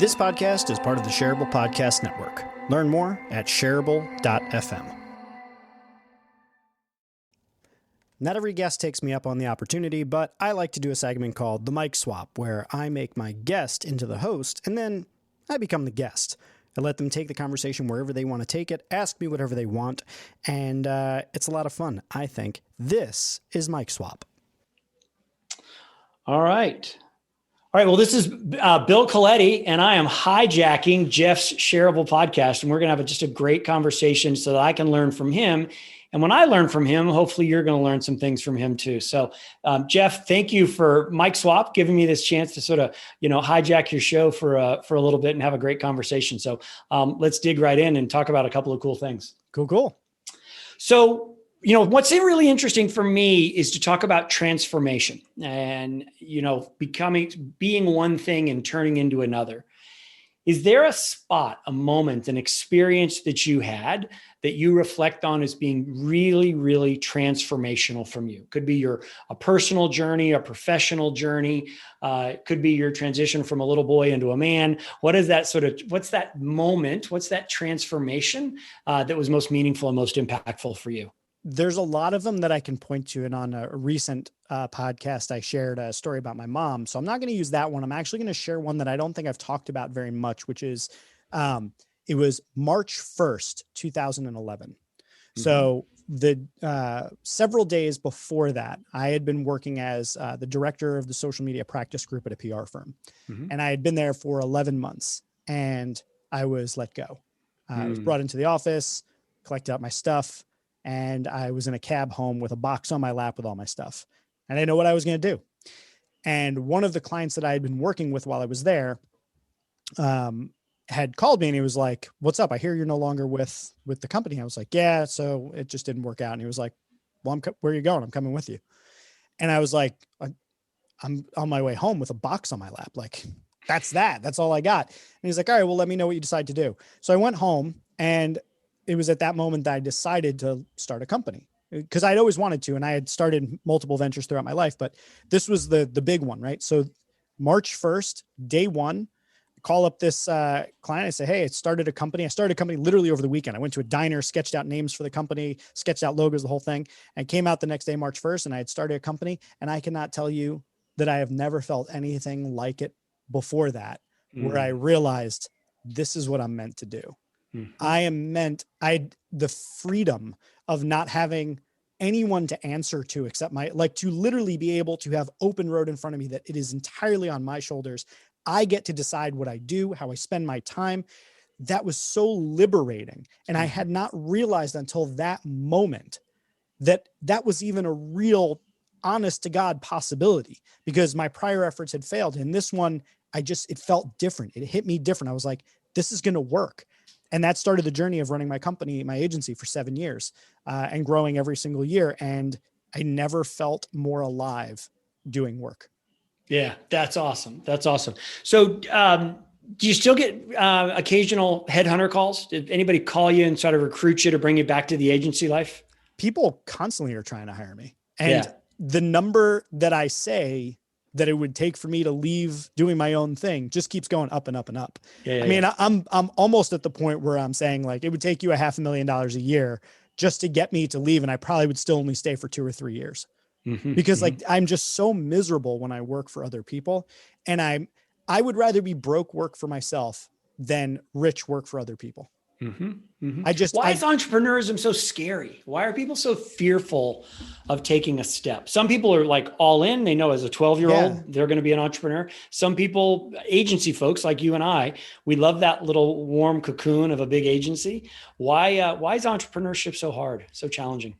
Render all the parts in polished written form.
This podcast is part of the Shareable Podcast Network. Learn more at shareable.fm. Not every guest takes me up on the opportunity, but I like to do a segment called The Mic Swap, where I make my guest into the host, and then I become the guest. I let them take the conversation wherever they want to take it, ask me whatever they want, and it's a lot of fun, I think. This is Mic Swap. All right. Well, this is Bill Coletti, and I am hijacking Jeff's Shareable podcast, and we're going to have just a great conversation so that I can learn from him. And when I learn from him, hopefully you're going to learn some things from him too. So, Jeff, thank you for Mic Swap, giving me this chance to sort of, hijack your show for a little bit and have a great conversation. So let's dig right in and talk about a couple of cool things. Cool. So, what's really interesting for me is to talk about transformation and, being one thing and turning into another. Is there a spot, a moment, an experience that you had that you reflect on as being really, really transformational from you? Could be a personal journey, a professional journey. It could be your transition from a little boy into a man. What's that moment? What's that transformation that was most meaningful and most impactful for you? There's a lot of them that I can point to. And on a recent podcast, I shared a story about my mom. So I'm not going to use that one. I'm actually going to share one that I don't think I've talked about very much, which is it was March 1st, 2011. Mm-hmm. So the several days before that, I had been working as the director of the social media practice group at a PR firm. Mm-hmm. And I had been there for 11 months and I was let go. I was brought into the office, collected up my stuff, and I was in a cab home with a box on my lap with all my stuff. And I didn't know what I was going to do. And one of the clients that I had been working with while I was there had called me and he was like, "What's up? I hear you're no longer with the company." I was like, "Yeah, so it just didn't work out." And he was like, "Well, where are you going? I'm coming with you." And I was like, "I'm on my way home with a box on my lap. Like, that's all I got." And he's like, "All right, well, let me know what you decide to do." So I went home, and it was at that moment that I decided to start a company, because I'd always wanted to, and I had started multiple ventures throughout my life, but this was the big one, right? So March 1st, day one, I call up this client. I say, "Hey, I started a company." I started a company literally over the weekend. I went to a diner, sketched out names for the company, sketched out logos, the whole thing, and came out the next day, March 1st, and I had started a company. And I cannot tell you that I have never felt anything like it before that, where I realized this is what I'm meant to do. Mm-hmm. The freedom of not having anyone to answer to except to literally be able to have open road in front of me, that it is entirely on my shoulders. I get to decide what I do, how I spend my time. That was so liberating. And I had not realized until that moment that was even a real honest to God possibility, because my prior efforts had failed. And this one, it felt different. It hit me different. I was like, this is going to work. And that started the journey of running my company, my agency, for 7 years and growing every single year. And I never felt more alive doing work. Yeah, that's awesome. So do you still get occasional headhunter calls? Did anybody call you and try to recruit you to bring you back to the agency life? People constantly are trying to hire me. And the number that I say that it would take for me to leave doing my own thing just keeps going up and up and up. I'm almost at the point where I'm saying, like, it would take you $500,000 a year just to get me to leave. And I probably would still only stay for 2 or 3 years because I'm just so miserable when I work for other people. And I would rather be broke, work for myself, than rich, work for other people. Why is entrepreneurism so scary? Why are people so fearful of taking a step? Some people are like all in. They know as a 12-year-old, they're going to be an entrepreneur. Some people, agency folks like you and I, we love that little warm cocoon of a big agency. Why is entrepreneurship so hard, so challenging?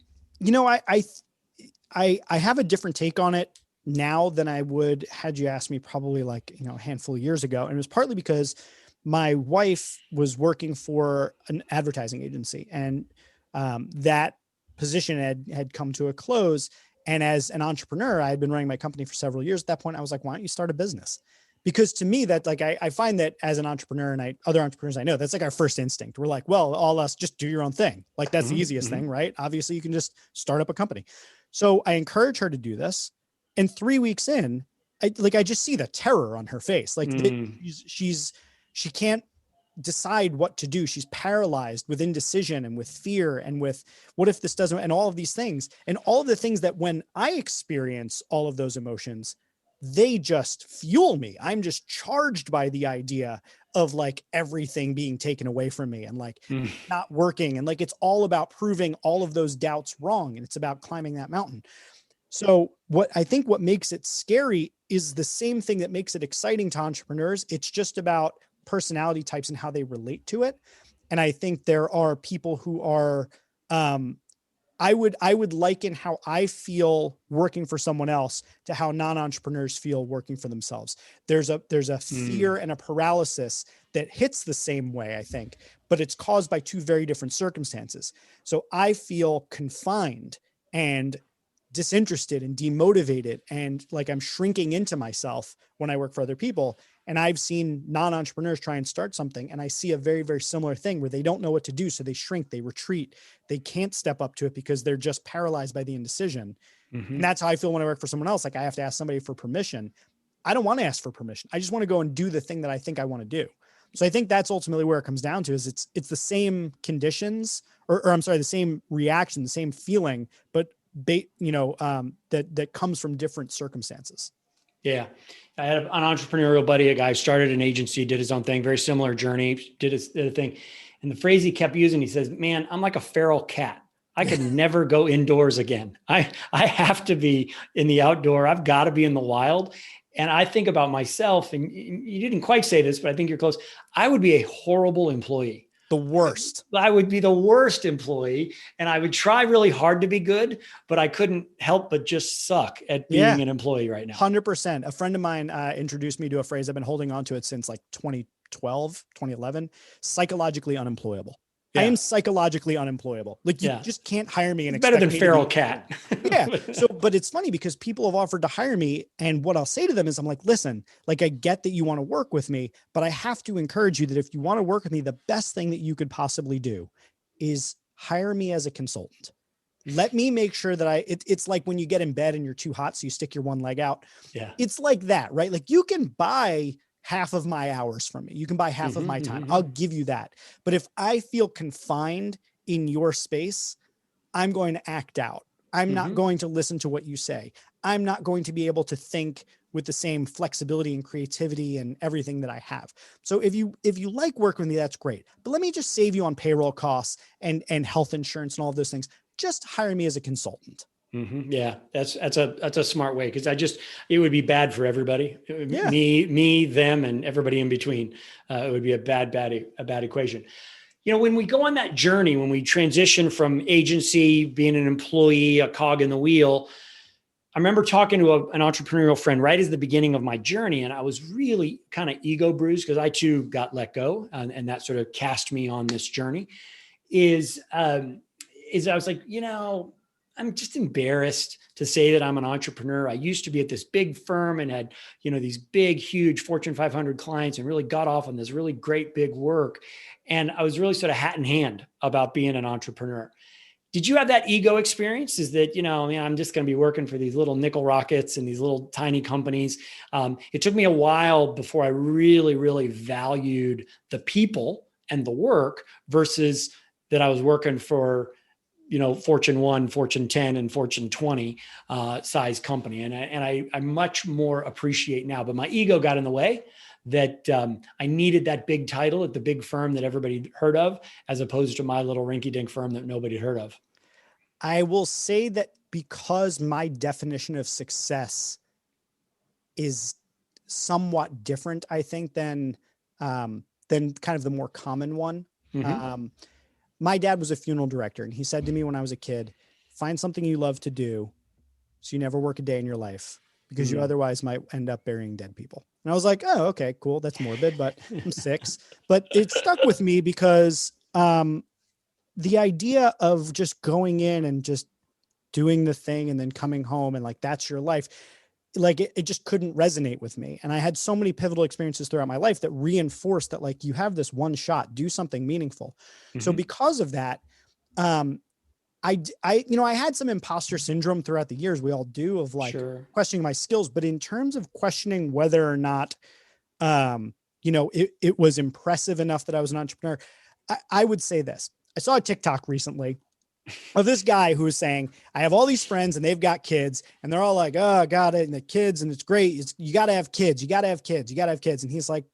I have a different take on it now than I would had you asked me probably a handful of years ago. And it was partly because my wife was working for an advertising agency, and that position had come to a close. And as an entrepreneur, I had been running my company for several years. At that point, I was like, why don't you start a business? Because to me, that I find that as an entrepreneur, and other entrepreneurs I know, that's like our first instinct. We're like, well, all us, just do your own thing. Like, that's the easiest thing, right? Obviously, you can just start up a company. So I encourage her to do this. And 3 weeks in, I just see the terror on her face. Like she's she can't decide what to do. She's paralyzed with indecision and with fear and with what if this doesn't, and all of these things, and all of the things that when I experience all of those emotions, they just fuel me. I'm just charged by the idea of like everything being taken away from me and like not working. And like, it's all about proving all of those doubts wrong. And it's about climbing that mountain. So what makes it scary is the same thing that makes it exciting to entrepreneurs. It's just about personality types and how they relate to it. And I think there are people who are, I would liken how I feel working for someone else to how non-entrepreneurs feel working for themselves. There's a fear and a paralysis that hits the same way, I think, but it's caused by two very different circumstances. So I feel confined and disinterested and demotivated and like I'm shrinking into myself when I work for other people. And I've seen non-entrepreneurs try and start something, and I see a very, very similar thing where they don't know what to do. So they shrink, they retreat, they can't step up to it because they're just paralyzed by the indecision. And that's how I feel when I work for someone else. Like I have to ask somebody for permission. I don't want to ask for permission. I just want to go and do the thing that I think I want to do. So I think that's ultimately where it comes down to is it's the same conditions or I'm sorry, the same reaction, the same feeling, but that comes from different circumstances. Yeah. I had an entrepreneurial buddy, a guy started an agency, did his own thing, very similar journey, did a thing. And the phrase he kept using, he says, man, I'm like a feral cat. I could never go indoors again. I have to be in the outdoor. I've got to be in the wild. And I think about myself, and you didn't quite say this, but I think you're close. I would be a horrible employee. The worst. I would be the worst employee, and I would try really hard to be good, but I couldn't help but just suck at being an employee right now. 100%. A friend of mine introduced me to a phrase. I've been holding on to it since like 2012, 2011, psychologically unemployable. Yeah. I am psychologically unemployable. Like you just can't hire me and it's better than feral cat. Yeah. So, but it's funny because people have offered to hire me. And what I'll say to them is I'm like, listen, like I get that you want to work with me, but I have to encourage you that if you want to work with me, the best thing that you could possibly do is hire me as a consultant. Let me make sure that it's like when you get in bed and you're too hot, so you stick your one leg out. Yeah. It's like that, right? Like you can buy half of my hours from me. You can buy half of my time. I'll give you that. But if I feel confined in your space, I'm going to act out. I'm not going to listen to what you say. I'm not going to be able to think with the same flexibility and creativity and everything that I have. So if you like working with me, that's great. But let me just save you on payroll costs and health insurance and all of those things. Just hire me as a consultant. Yeah, that's a smart way because it would be bad for everybody. Me, them, and everybody in between. It would be a bad equation. You know, when we go on that journey, when we transition from agency, being an employee, a cog in the wheel, I remember talking to an entrepreneurial friend right at the beginning of my journey, and I was really kind of ego bruised because I too got let go, and that sort of cast me on this journey. Is I was like, I'm just embarrassed to say that I'm an entrepreneur. I used to be at this big firm and had, these big, huge Fortune 500 clients and really got off on this really great big work. And I was really sort of hat in hand about being an entrepreneur. Did you have that ego experience? Is that, I'm just going to be working for these little nickel rockets and these little tiny companies. It took me a while before I really, really valued the people and the work versus that I was working for, Fortune 1, Fortune 10, and Fortune 20 size company. And I much more appreciate now, but my ego got in the way that I needed that big title at the big firm that everybody heard of, as opposed to my little rinky dink firm that nobody heard of. I will say that because my definition of success is somewhat different, I think, than kind of the more common one. My dad was a funeral director, and he said to me when I was a kid, find something you love to do so you never work a day in your life because you otherwise might end up burying dead people. And I was like, oh, okay, cool. That's morbid, but I'm 6. But it stuck with me because the idea of just going in and just doing the thing and then coming home and like, that's your life. Like it just couldn't resonate with me. And I had so many pivotal experiences throughout my life that reinforced that, like, you have this one shot, do something meaningful. So because of that, I had some imposter syndrome throughout the years. We all do, of like questioning my skills, but in terms of questioning whether or not, it was impressive enough that I was an entrepreneur. I would say this. I saw a TikTok recently of this guy who was saying, I have all these friends and they've got kids and they're all like, oh, I got it. And the kids, and it's great. You got to have kids. You got to have kids. You got to have kids. And he's like,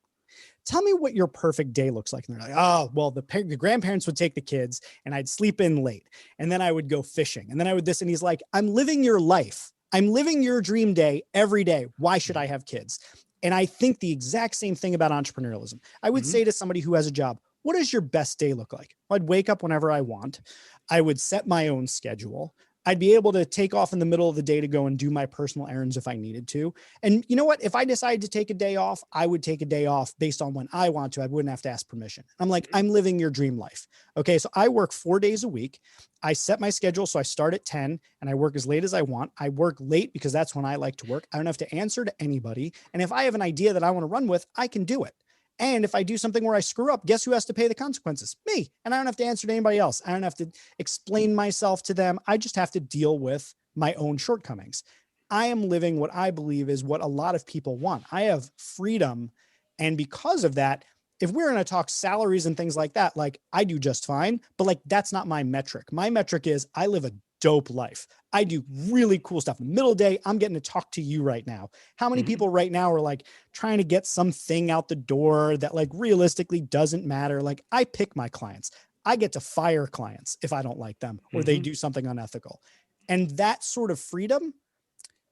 tell me what your perfect day looks like. And they're like, oh, well, the grandparents would take the kids and I'd sleep in late. And then I would go fishing. And then I would this. And he's like, I'm living your life. I'm living your dream day every day. Why should I have kids? And I think the exact same thing about entrepreneurialism. I would say to somebody who has a job, what does your best day look like? I'd wake up whenever I want. I would set my own schedule. I'd be able to take off in the middle of the day to go and do my personal errands if I needed to. And you know what? If I decided to take a day off, I would take a day off based on when I want to. I wouldn't have to ask permission. I'm like, I'm living your dream life. Okay. So I work 4 days a week. I set my schedule. So I start at 10 and I work as late as I want. I work late because that's when I like to work. I don't have to answer to anybody. And if I have an idea that I want to run with, I can do it. And if I do something where I screw up, guess who has to pay the consequences? Me. And I don't have to answer to anybody else. I don't have to explain myself to them. I just have to deal with my own shortcomings. I am living what I believe is what a lot of people want. I have freedom. And because of that, if we're going to talk salaries and things like that, like I do just fine, but like, that's not my metric. My metric is I live a dope life. I do really cool stuff. In the middle of the day, I'm getting to talk to you right now. How many people right now are like trying to get something out the door that like realistically doesn't matter? Like I pick my clients. I get to fire clients if I don't like them or they do something unethical. And that sort of freedom,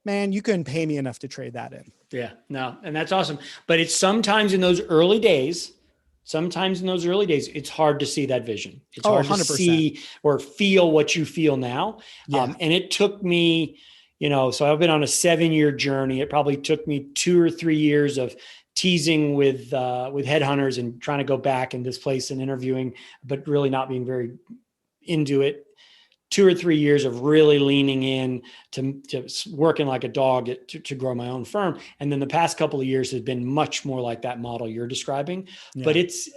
man, you couldn't pay me enough to trade that in. Yeah, no. And that's awesome. But it's sometimes in those early days, it's hard to see that vision. It's hard 100%. To see or feel what you feel now. Yeah. And it took me, so I've been on a 7-year journey. It probably took me 2 or 3 years of teasing with headhunters and trying to go back in this place and interviewing, but really not being very into it. 2 or 3 years of really leaning in to working like a dog to grow my own firm. And then the past couple of years has been much more like that model you're describing, but it's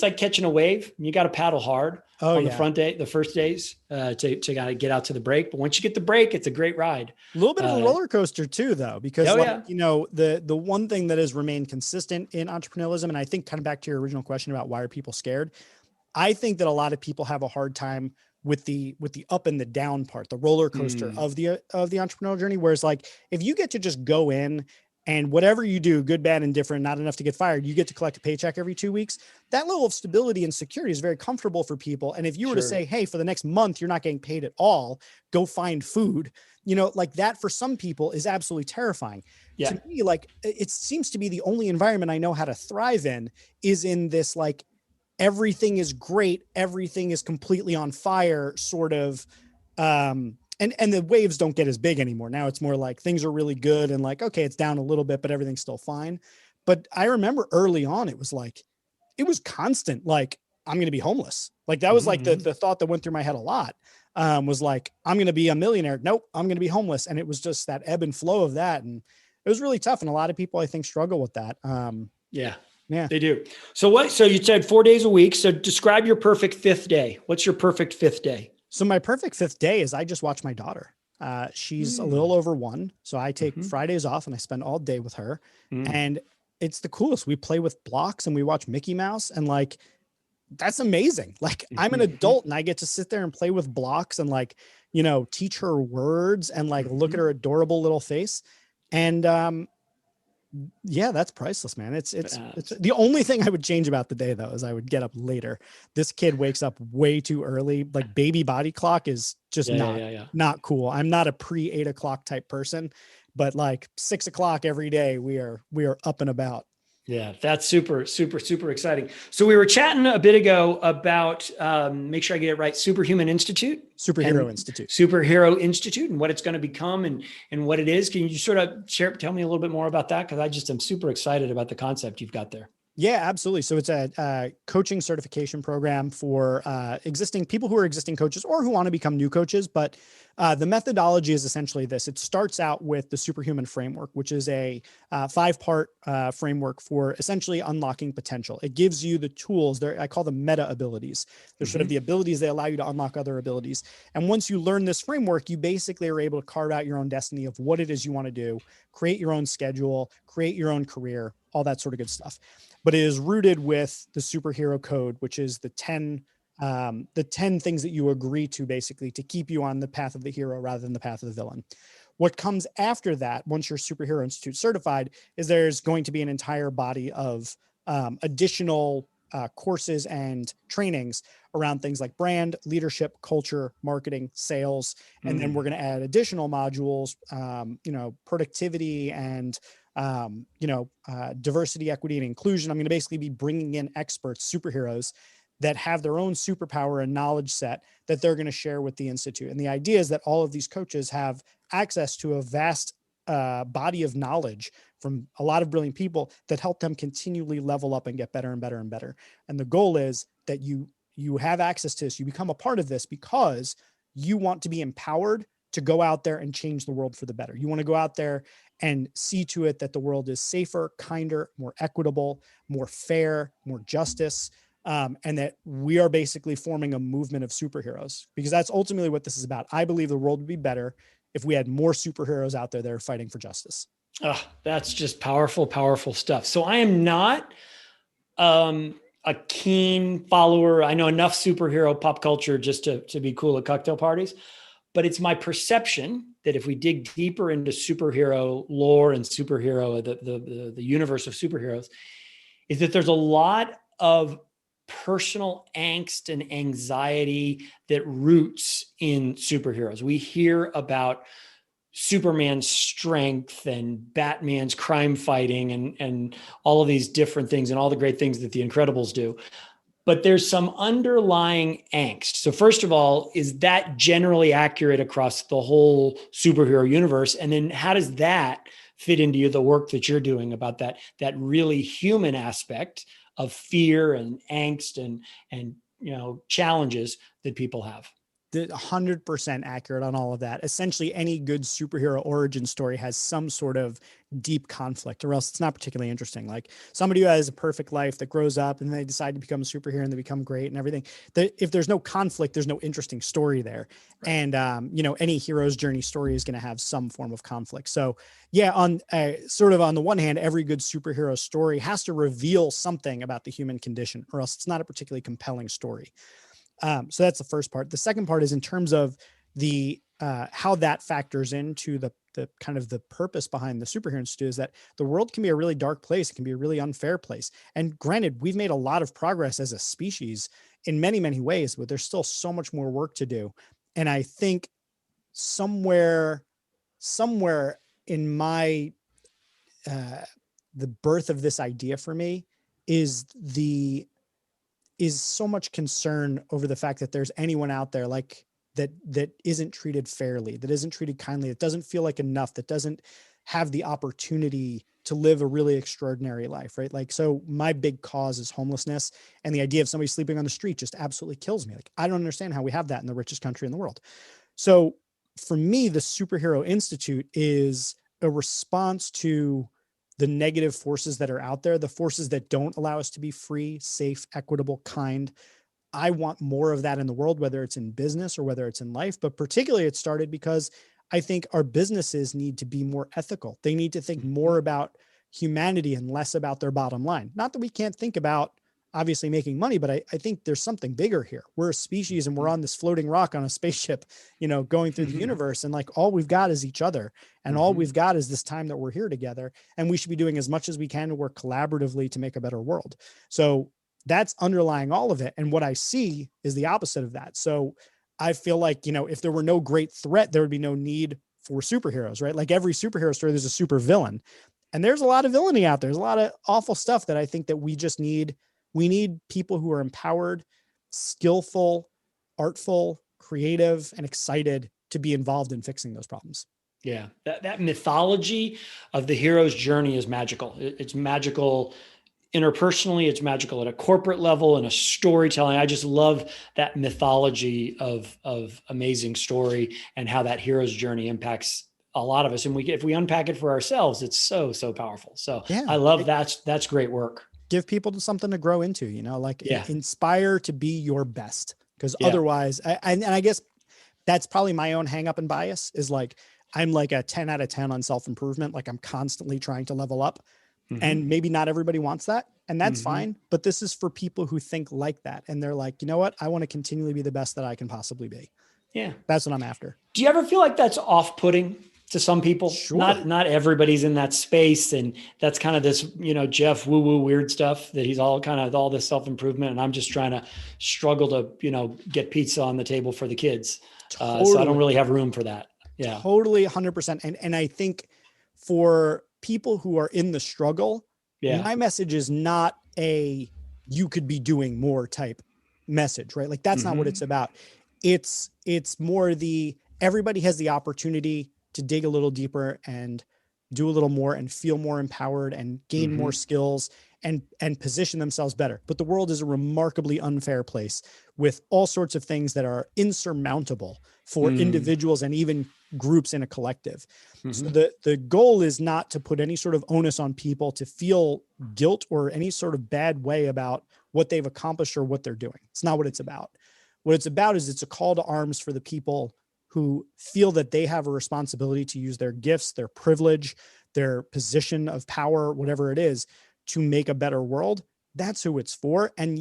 like catching a wave. You got to paddle hard the first days to kind of get out to the break. But once you get the break, it's a great ride. A little bit of a roller coaster too, though, because the one thing that has remained consistent in entrepreneurialism, and I think kind of back to your original question about why are people scared? I think that a lot of people have a hard time with the up and the down part, the roller coaster of the entrepreneurial journey. Whereas like, if you get to just go in and whatever you do, good, bad, and different, not enough to get fired, you get to collect a paycheck every 2 weeks. That level of stability and security is very comfortable for people. And if you were to say, hey, for the next month, you're not getting paid at all, go find food, like that for some people is absolutely terrifying. Yeah. To me, like it seems to be the only environment I know how to thrive in is in this, like, everything is great. Everything is completely on fire sort of. And the waves don't get as big anymore. Now it's more like things are really good and like, okay, it's down a little bit, but everything's still fine. But I remember early on, it was constant. Like, I'm going to be homeless. Like that was like the thought that went through my head a lot, was like, I'm going to be a millionaire. Nope. I'm going to be homeless. And it was just that ebb and flow of that. And it was really tough. And a lot of people, I think, struggle with that. Yeah, they do. So you said 4 days a week. So describe your perfect fifth day. What's your perfect fifth day? So my perfect fifth day is I just watch my daughter. She's a little over 1. So I take Fridays off and I spend all day with her. And it's the coolest. We play with blocks and we watch Mickey Mouse and like, that's amazing. Like I'm an adult and I get to sit there and play with blocks and like, teach her words and like look at her adorable little face. And, yeah, that's priceless, man. It's the only thing I would change about the day though, is I would get up later. This kid wakes up way too early. Like baby body clock is just not cool. I'm not a pre 8 o'clock type person, but like 6 o'clock every day, we are up and about. Yeah, that's super, super, super exciting. So we were chatting a bit ago about, make sure I get it right, Superhero Institute, and what it's going to become and what it is. Can you sort of tell me a little bit more about that? Because I just am super excited about the concept you've got there. Yeah, absolutely. So it's a coaching certification program for existing people who are existing coaches or who want to become new coaches. But the methodology is essentially this. It starts out with the Superhuman Framework, which is a 5-part framework for essentially unlocking potential. It gives you the tools. I call them meta abilities. They're sort of the abilities that allow you to unlock other abilities. And once you learn this framework, you basically are able to carve out your own destiny of what it is you want to do, create your own schedule, create your own career, all that sort of good stuff. But it is rooted with the superhero code, which is the 10 things that you agree to basically to keep you on the path of the hero rather than the path of the villain. What comes after that, once you're Superhero Institute certified, is there's going to be an entire body of additional courses and trainings around things like brand, leadership, culture, marketing, sales. And then we're going to add additional modules, productivity and, diversity, equity, and inclusion. I'm going to basically be bringing in experts, superheroes that have their own superpower and knowledge set that they're going to share with the Institute. And the idea is that all of these coaches have access to a vast body of knowledge from a lot of brilliant people that help them continually level up and get better and better and better. And the goal is that you have access to this, you become a part of this because you want to be empowered to go out there and change the world for the better. You want to go out there and see to it that the world is safer, kinder, more equitable, more fair, more justice. And that we are basically forming a movement of superheroes, because that's ultimately what this is about. I believe the world would be better if we had more superheroes out there that are fighting for justice. Oh, that's just powerful, powerful stuff. So I am not a keen follower. I know enough superhero pop culture just to be cool at cocktail parties, but it's my perception that if we dig deeper into superhero lore and superhero, the universe of superheroes, is that there's a lot of personal angst and anxiety that roots in superheroes. We hear about Superman's strength and Batman's crime fighting and all of these different things and all the great things that the Incredibles do. But there's some underlying angst. So first of all, is that generally accurate across the whole superhero universe? And then how does that fit into the work that you're doing about that really human aspect of fear and angst and challenges that people have? 100% accurate on all of that. Essentially, any good superhero origin story has some sort of deep conflict, or else it's not particularly interesting. Like somebody who has a perfect life that grows up and they decide to become a superhero and they become great and everything. If there's no conflict, there's no interesting story there. Right. And any hero's journey story is going to have some form of conflict. So yeah, on the one hand, every good superhero story has to reveal something about the human condition, or else it's not a particularly compelling story. So that's the first part. The second part is in terms of the how that factors into the kind of the purpose behind the Superhero Institute, is that the world can be a really dark place. It can be a really unfair place. And granted, we've made a lot of progress as a species in many, many ways, but there's still so much more work to do. And I think somewhere in my the birth of this idea for me is so much concern over the fact that there's anyone out there like that isn't treated fairly, that isn't treated kindly, that doesn't feel like enough, that doesn't have the opportunity to live a really extraordinary life, right? Like, so my big cause is homelessness, and the idea of somebody sleeping on the street just absolutely kills me. Like, I don't understand how we have that in the richest country in the world. So for me, the Superhero Institute is a response to the negative forces that are out there, the forces that don't allow us to be free, safe, equitable, kind. I want more of that in the world, whether it's in business or whether it's in life. But particularly it started because I think our businesses need to be more ethical. They need to think more about humanity and less about their bottom line. Not that we can't think about obviously making money, but I think there's something bigger here. We're a species and we're on this floating rock on a spaceship, going through the universe. And like, all we've got is each other. And all we've got is this time that we're here together. And we should be doing as much as we can to work collaboratively to make a better world. So that's underlying all of it. And what I see is the opposite of that. So I feel like, if there were no great threat, there would be no need for superheroes, right? Like every superhero story, there's a super villain, and there's a lot of villainy out there. There's a lot of awful stuff that I think that we just need. We need people who are empowered, skillful, artful, creative, and excited to be involved in fixing those problems. Yeah. That mythology of the hero's journey is magical. It's magical interpersonally, it's magical at a corporate level and a storytelling. I just love that mythology of amazing story and how that hero's journey impacts a lot of us. And if we unpack it for ourselves, it's so powerful. So yeah, I love that's great work. Give people something to grow into, inspire to be your best. Because otherwise, and I guess that's probably my own hang up and bias is like, I'm like a 10 out of 10 on self-improvement. Like I'm constantly trying to level up, and maybe not everybody wants that, and that's fine. But this is for people who think like that. And they're like, you know what? I want to continually be the best that I can possibly be. Yeah. That's what I'm after. Do you ever feel like that's off-putting to some people? Sure. Not everybody's in that space. And that's kind of this, Jeff woo-woo weird stuff that he's all kind of all this self-improvement. And I'm just trying to struggle to, get pizza on the table for the kids. Totally. So I don't really have room for that. Yeah. Totally 100%. And I think for people who are in the struggle, my message is not you could be doing more type message, right? Like that's not what it's about. It's more everybody has the opportunity to dig a little deeper and do a little more and feel more empowered and gain more skills and position themselves better. But the world is a remarkably unfair place with all sorts of things that are insurmountable for individuals and even groups in a collective. So the goal is not to put any sort of onus on people to feel guilt or any sort of bad way about what they've accomplished or what they're doing. It's not what it's about. What it's about is it's a call to arms for the people who feel that they have a responsibility to use their gifts, their privilege, their position of power, whatever it is, to make a better world. That's who it's for. And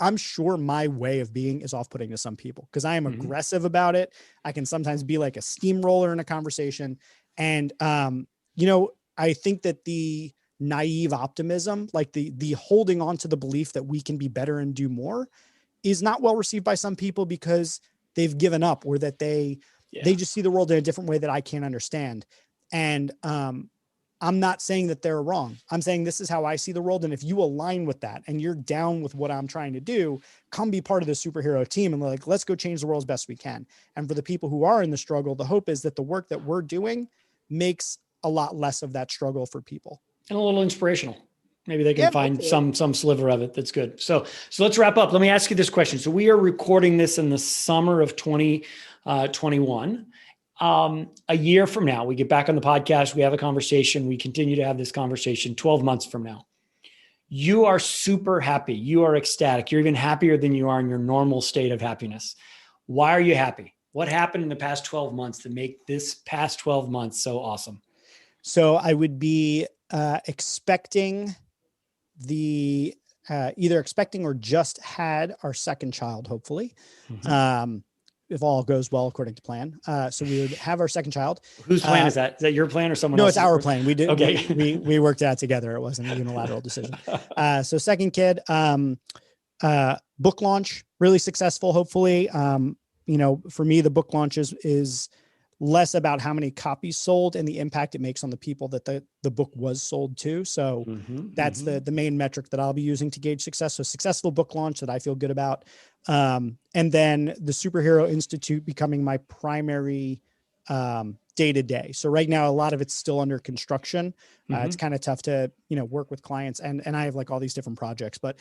I'm sure my way of being is off-putting to some people because I am aggressive about it. I can sometimes be like a steamroller in a conversation. And, I think that the naive optimism, like the holding on to the belief that we can be better and do more, is not well received by some people because they've given up or that they just see the world in a different way that I can't understand. And, I'm not saying that they're wrong. I'm saying this is how I see the world. And if you align with that and you're down with what I'm trying to do, come be part of the superhero team and like, let's go change the world as best we can. And for the people who are in the struggle, the hope is that the work that we're doing makes a lot less of that struggle for people. And a little inspirational. Maybe they can find some sliver of it. That's good. So let's wrap up. Let me ask you this question. So we are recording this in the summer of 2021. A year from now, we get back on the podcast, we have a conversation, we continue to have this conversation 12 months from now. You are super happy. You are ecstatic. You're even happier than you are in your normal state of happiness. Why are you happy? What happened in the past 12 months to make this past 12 months so awesome? So I would be expecting either expecting or just had our second child, hopefully. If all goes well according to plan. So we would have our second child. Whose plan is that? Is that your plan or someone else's? No, it's our plan. We did. Okay. We worked it out together. It wasn't a unilateral decision. So second kid, book launch, really successful, hopefully. For me, the book launch is less about how many copies sold and the impact it makes on the people that the book was sold to. So that's the main metric that I'll be using to gauge success. So successful book launch that I feel good about. And then the Superhero Institute becoming my primary day-to-day. So right now, a lot of it's still under construction. It's kind of tough to, work with clients and I have like all these different projects, but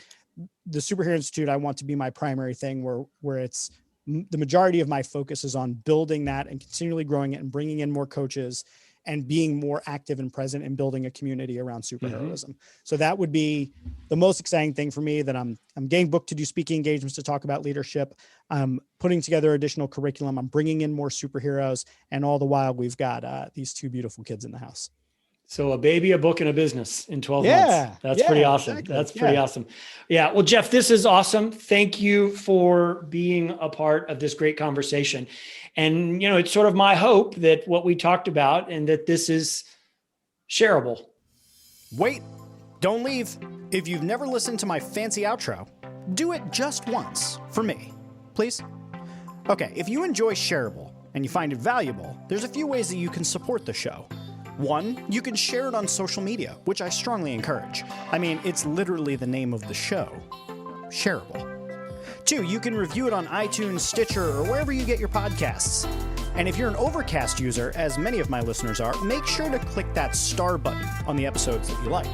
the Superhero Institute, I want to be my primary thing where it's the majority of my focus is on building that and continually growing it and bringing in more coaches and being more active and present and building a community around superheroism. So that would be the most exciting thing for me, that I'm getting booked to do speaking engagements to talk about leadership. I'm putting together additional curriculum. I'm bringing in more superheroes. And all the while we've got these two beautiful kids in the house. So a baby, a book, and a business in 12 months. That's pretty awesome. Exactly. That's pretty awesome. Yeah. Well, Jeff, this is awesome. Thank you for being a part of this great conversation. And, it's sort of my hope that what we talked about and that this is shareable. Wait, don't leave. If you've never listened to my fancy outro, do it just once for me, please. Okay. If you enjoy Shareable and you find it valuable, there's a few ways that you can support the show. One, you can share it on social media, which I strongly encourage. I mean, it's literally the name of the show. Shareable. Two, you can review it on iTunes, Stitcher, or wherever you get your podcasts. And if you're an Overcast user, as many of my listeners are, make sure to click that star button on the episodes that you like.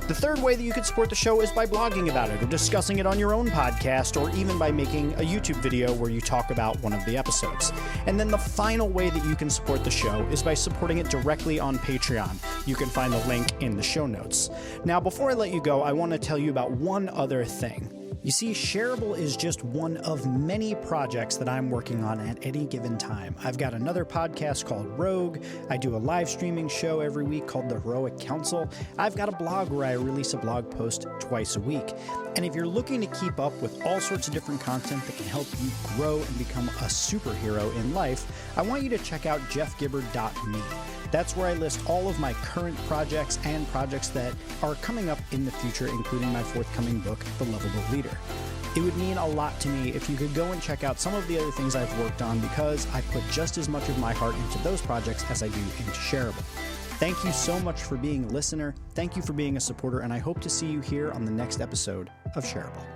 The third way that you can support the show is by blogging about it or discussing it on your own podcast, or even by making a YouTube video where you talk about one of the episodes. And then the final way that you can support the show is by supporting it directly on Patreon. You can find the link in the show notes. Now, before I let you go, I want to tell you about one other thing. You see, Shareable is just one of many projects that I'm working on at any given time. I've got another podcast called Rogue. I do a live streaming show every week called The Heroic Council. I've got a blog where I release a blog post twice a week. And if you're looking to keep up with all sorts of different content that can help you grow and become a superhero in life, I want you to check out jeffgibbard.me. That's where I list all of my current projects and projects that are coming up in the future, including my forthcoming book, The Lovable Leader. It would mean a lot to me if you could go and check out some of the other things I've worked on, because I put just as much of my heart into those projects as I do into Shareable. Thank you so much for being a listener. Thank you for being a supporter, and I hope to see you here on the next episode of Shareable.